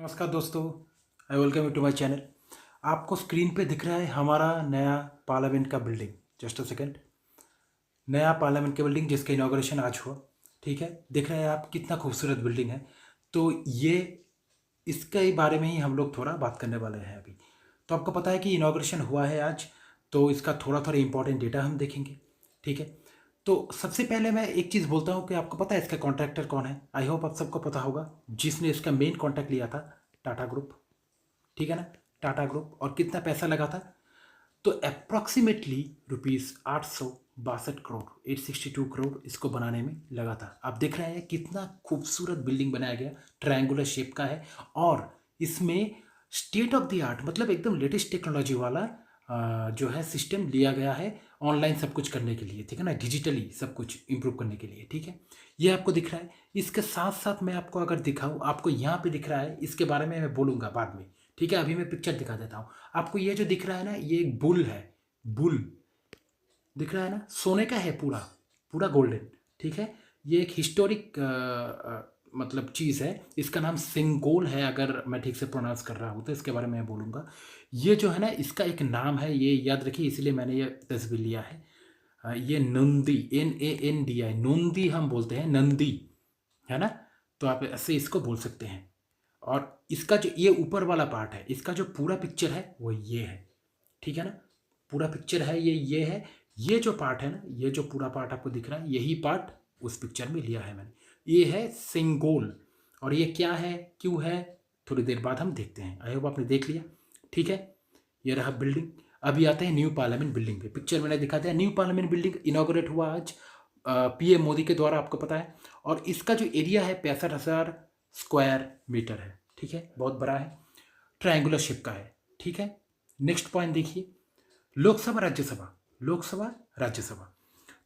नमस्कार दोस्तों, I welcome you to my channel. आपको स्क्रीन पे दिख रहा है हमारा नया पार्लियामेंट का बिल्डिंग। Just a second. नया पार्लियामेंट का बिल्डिंग जिसका इनॉग्रेशन आज हुआ। ठीक है, दिख रहा है आप कितना खूबसूरत बिल्डिंग है। तो ये इसके ही बारे में ही हम लोग थोड़ा बात करने वाले हैं अभी। तो आपको पता है कि इनॉग्रेशन हुआ है आज, तो इसका थोड़ा थोड़ा इंपॉर्टेंट डेटा हम देखेंगे। ठीक है, तो सबसे पहले मैं एक चीज़ बोलता हूँ कि आपको पता है इसका कॉन्ट्रैक्टर कौन है। आई होप आप सबको पता होगा जिसने इसका मेन कॉन्ट्रैक्ट लिया था। टाटा ग्रुप। ठीक है ना, टाटा ग्रुप। और कितना पैसा लगा था? तो अप्रॉक्सीमेटली ₹862 करोड़ 862 करोड़ इसको बनाने में लगा था। आप देख रहे हैं कितना खूबसूरत बिल्डिंग बनाया गया, ट्रायंगुलर शेप का है। और इसमें स्टेट ऑफ द आर्ट मतलब एकदम लेटेस्ट टेक्नोलॉजी वाला जो है सिस्टम लिया गया है ऑनलाइन सब कुछ करने के लिए। ठीक है ना, डिजिटली सब कुछ इम्प्रूव करने के लिए। ठीक है, ये आपको दिख रहा है। इसके साथ साथ मैं आपको अगर दिखाऊं, आपको यहाँ पे दिख रहा है, इसके बारे में मैं बोलूँगा बाद में। ठीक है, अभी मैं पिक्चर दिखा देता हूँ आपको। ये जो दिख रहा है ना, ये एक बुल है। बुल दिख रहा है ना, सोने का है, पूरा पूरा गोल्डन। ठीक है, ये एक हिस्टोरिक मतलब चीज़ है। इसका नाम सिंगोल है, अगर मैं ठीक से प्रोनाउंस कर रहा हूँ तो इसके बारे में मैं बोलूँगा। ये जो है ना, इसका एक नाम है, ये याद रखिए, इसलिए मैंने ये तस्वीर लिया है। ये नंदी, NANDI, नंदी हम बोलते हैं, नंदी, है ना। तो आप ऐसे इसको बोल सकते हैं। और इसका जो ये ऊपर वाला पार्ट है, इसका जो पूरा पिक्चर है वो ये है। ठीक है ना, पूरा पिक्चर है ये है। ये जो पार्ट है ना, ये जो पूरा पार्ट आपको दिख रहा है, यही पार्ट उस पिक्चर में लिया है मैंने। ये है सिंगोल। और ये क्या है, क्यों है, थोड़ी देर बाद हम देखते हैं। आई होप आपने देख लिया। ठीक है, ये रहा बिल्डिंग। अभी आते हैं न्यू पार्लियामेंट बिल्डिंग पे। पिक्चर मैंने दिखा दिया। न्यू पार्लियामेंट बिल्डिंग इनॉग्रेट हुआ आज PM मोदी के द्वारा, आपको पता है। और इसका जो एरिया है 65,000 स्क्वायर मीटर है। ठीक है, बहुत बड़ा है, ट्रायंगुलर शेप का है। ठीक है, नेक्स्ट पॉइंट देखिए, लोकसभा राज्यसभा। लोकसभा राज्यसभा।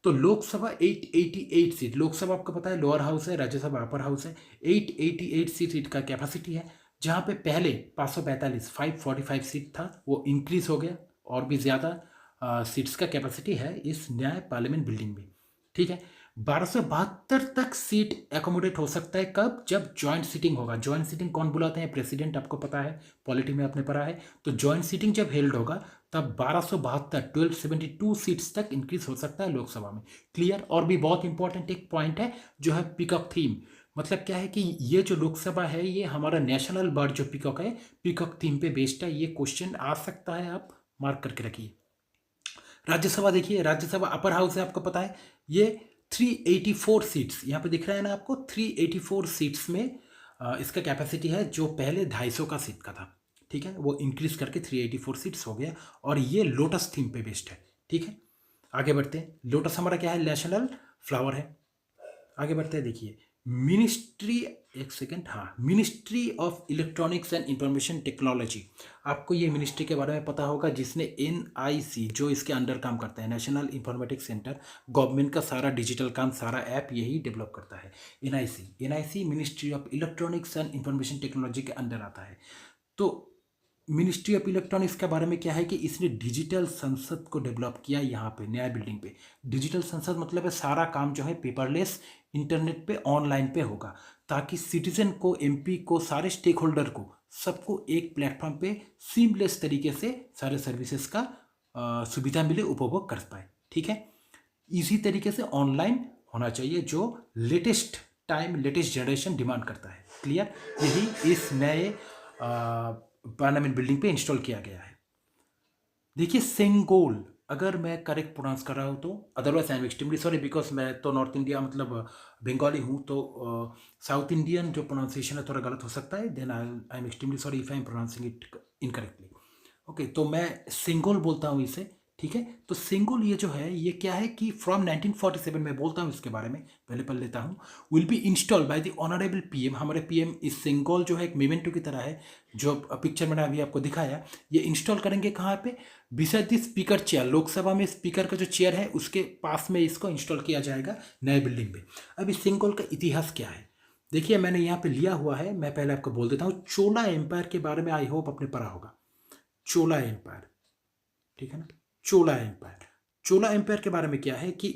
तो लोकसभा 888 सीट। लोकसभा आपको पता है लोअर हाउस है, राज्यसभा अपर हाउस है। 888 सीट का कैपेसिटी है। जहाँ पे पहले 545 545 सीट था, वो इंक्रीज हो गया और भी ज़्यादा सीट्स का कैपेसिटी है इस नया पार्लियामेंट बिल्डिंग में। ठीक है, 1272 तक सीट एकोमोडेट हो सकता है। कब? जब ज्वाइंट सीटिंग होगा। ज्वाइंट सीटिंग कौन बुलाते हैं? प्रेसिडेंट, आपको पता है, पॉलिटी में आपने पढ़ा है। तो ज्वाइंट सीटिंग जब हेल्ड होगा तब 1272 सीट्स तक इंक्रीज हो सकता है लोकसभा में। क्लियर? और भी बहुत इंपॉर्टेंट एक पॉइंट है जो है पीकॉक थीम। मतलब क्या है कि ये जो लोकसभा है, ये हमारा नेशनल बर्ड जो पीकॉक है, पीकॉक थीम पे बेस्ड है। ये क्वेश्चन आ सकता है, आप मार्क करके रखिए। राज्यसभा देखिए, राज्यसभा अपर हाउस है, आपको पता है। ये 384 सीट्स यहाँ पे दिख रहा है ना आपको। 384 सीट्स में इसका कैपेसिटी है, जो पहले 250 का सीट का था। ठीक है, वो इंक्रीज करके 384 सीट्स हो गया। और ये लोटस थीम पे बेस्ड है। ठीक है, आगे बढ़ते हैं। लोटस हमारा क्या है? नेशनल फ्लावर है। आगे बढ़ते हैं, देखिए मिनिस्ट्री, एक सेकेंड, हाँ, ministry of electronics and information technology. आपको ये मिनिस्ट्री के बारे में पता होगा, जिसने NIC जो इसके अंडर काम करता है, नेशनल इंफॉर्मेटिक्स सेंटर, गवर्नमेंट का सारा डिजिटल काम, सारा ऐप यही डेवलप करता है। NIC ministry of electronics and information technology के अंडर आता है। तो मिनिस्ट्री ऑफ इलेक्ट्रॉनिक्स के बारे में क्या है कि इसने डिजिटल संसद को डेवलप किया यहाँ पे नया बिल्डिंग पे। डिजिटल संसद मतलब है सारा काम जो है पेपरलेस, इंटरनेट पे, ऑनलाइन पे होगा, ताकि सिटीजन को, MP को, सारे स्टेक होल्डर को, सबको एक प्लेटफॉर्म पे सीमलेस तरीके से सारे सर्विसेज का सुविधा मिले, उपभोग कर पाए। ठीक है, इसी तरीके से ऑनलाइन होना चाहिए, जो latest time, latest generation demand करता है। क्लियर? यही इस नए पार्लियामेंट बिल्डिंग पे इंस्टॉल किया गया है। देखिए सेंगोल, अगर मैं करेक्ट प्रोनाउंस कर रहा हूँ तो, otherwise I am extremely sorry, because मैं तो नॉर्थ इंडिया मतलब बंगाली हूँ, तो साउथ इंडियन जो प्रोनाउंसिएशन है थोड़ा गलत हो सकता है। Then I am extremely sorry if I am pronouncing it incorrectly. Okay, तो मैं सिंगोल बोलता हूँ इसे। ठीक है, तो सिंगोल ये जो है, ये क्या है कि फ्रॉम 1947 में बोलता हूँ इसके बारे में, पहले पढ़ लेता हूँ। Will be install by the honourable PM। हमारे PM इस सिंगोल जो है एक मेमेंटो की तरह है, जो पिक्चर मैंने अभी आपको दिखाया। ये इंस्टॉल करेंगे कहाँ पे? Beside the speaker chair. Lok Sabha में स्पीकर का जो चेयर है उसके पास में इसको इंस्टॉल किया जाएगा नए बिल्डिंग में। अब इस सिंगोल का इतिहास क्या है, देखिए मैंने यहाँ पे लिया हुआ है, मैं पहले आपको बोल देता हूँ। चोला एम्पायर के बारे में आई होप आपने पढ़ा होगा। चोला एम्पायर, ठीक है ना, चोला एम्पायर। चोला एम्पायर के बारे में क्या है कि,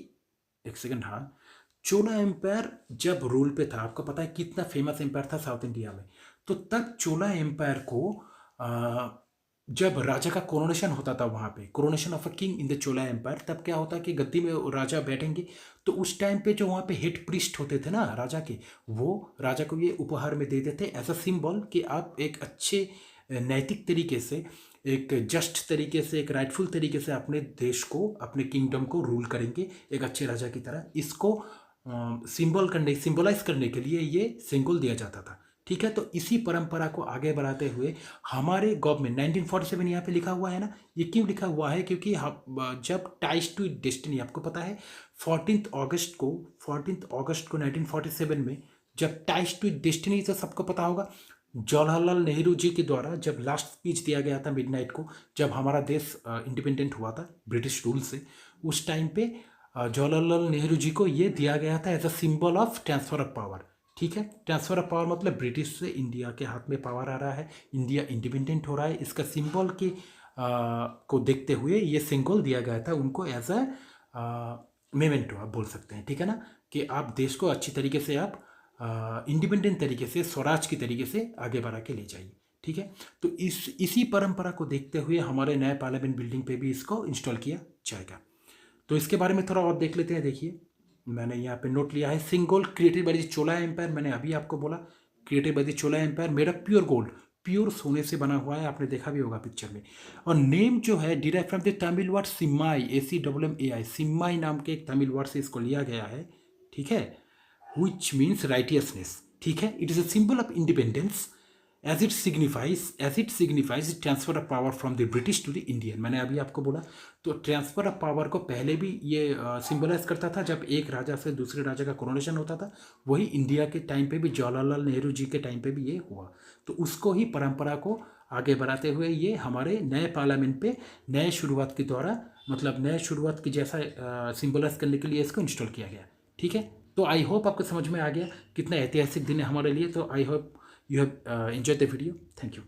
एक सेकंड, हाँ, चोला एम्पायर जब रूल पे था, आपको पता है कितना फेमस एम्पायर था साउथ इंडिया में। तो तब चोला एम्पायर को जब राजा का कोरोनेशन होता था, वहाँ पे coronation of a king in the Chola empire, तब क्या होता है कि गद्दी में राजा बैठेंगे, तो उस टाइम पे जो वहाँ पे हेड प्रीस्ट होते थे ना राजा के, वो राजा को ये उपहार में दे देते एज अ सिंबल कि आप एक अच्छे नैतिक तरीके से, एक जस्ट तरीके से, एक राइटफुल तरीके से अपने देश को, अपने किंगडम को रूल करेंगे एक अच्छे राजा की तरह। इसको सिंबलाइज करने के लिए ये सिंगल दिया जाता था। ठीक है, तो इसी परंपरा को आगे बढ़ाते हुए हमारे गवर्नमेंट 1947 यहाँ पे लिखा हुआ है ना, ये क्यों लिखा हुआ है? क्योंकि जब टाइज टू डेस्टिनी, आपको पता है 14 अगस्त को 1947 में जब टाइज टू डेस्टिनी, तो सबको पता होगा, जवाहरलाल नेहरू जी के द्वारा जब लास्ट स्पीच दिया गया था मिडनाइट को, जब हमारा देश इंडिपेंडेंट हुआ था ब्रिटिश रूल से, उस टाइम पे जवाहरलाल नेहरू जी को ये दिया गया था as a symbol of transfer of power. ठीक है, ट्रांसफर ऑफ पावर मतलब ब्रिटिश से इंडिया के हाथ में पावर आ रहा है, इंडिया इंडिपेंडेंट हो रहा है, इसका सिंबल की को देखते हुए ये सिंबल दिया गया था उनको एज अ मेमेंटो, आप बोल सकते हैं। ठीक है ना, कि आप देश को अच्छी तरीके से आप इंडिपेंडेंट तरीके से, स्वराज की तरीके से आगे बढ़ा के ले जाइए। ठीक है, तो इसी परंपरा को देखते हुए हमारे नए पार्लियामेंट बिल्डिंग पे भी इसको इंस्टॉल किया जाएगा। तो इसके बारे में थोड़ा और देख लेते हैं। देखिए, मैंने यहाँ पे नोट लिया है, Sengol created by the Chola empire. मैंने अभी आपको बोला created by the Chola empire, made of pure gold, pure सोने से बना हुआ है, आपने देखा भी होगा पिक्चर में। और नेम जो है derive from the Tamil word simmai, ACMMAI, सिम्माई नाम के एक तमिल वर्ड से इसको लिया गया है। ठीक है, which means righteousness। ठीक है, it is a symbol of independence as it signifies transfer of power from the British to the Indian। मैंने अभी आपको बोला, तो ट्रांसफर ऑफ पावर को पहले भी ये सिंबलाइज करता था, जब एक राजा से दूसरे राजा का कोरोनेशन होता था, वही इंडिया के टाइम पे भी, जवाहरलाल नेहरू जी के टाइम पे भी ये हुआ। तो उसको ही परंपरा को आगे बढ़ाते हुए ये हमारे नए पार्लियामेंट पे नए शुरुआत के द्वारा, मतलब नए शुरुआत की जैसा सिंबलाइज करने के लिए इसको इंस्टॉल किया गया। ठीक है, तो आई होप आपको समझ में आ गया कितना ऐतिहासिक दिन है हमारे लिए। तो I hope you have enjoyed the video. Thank you.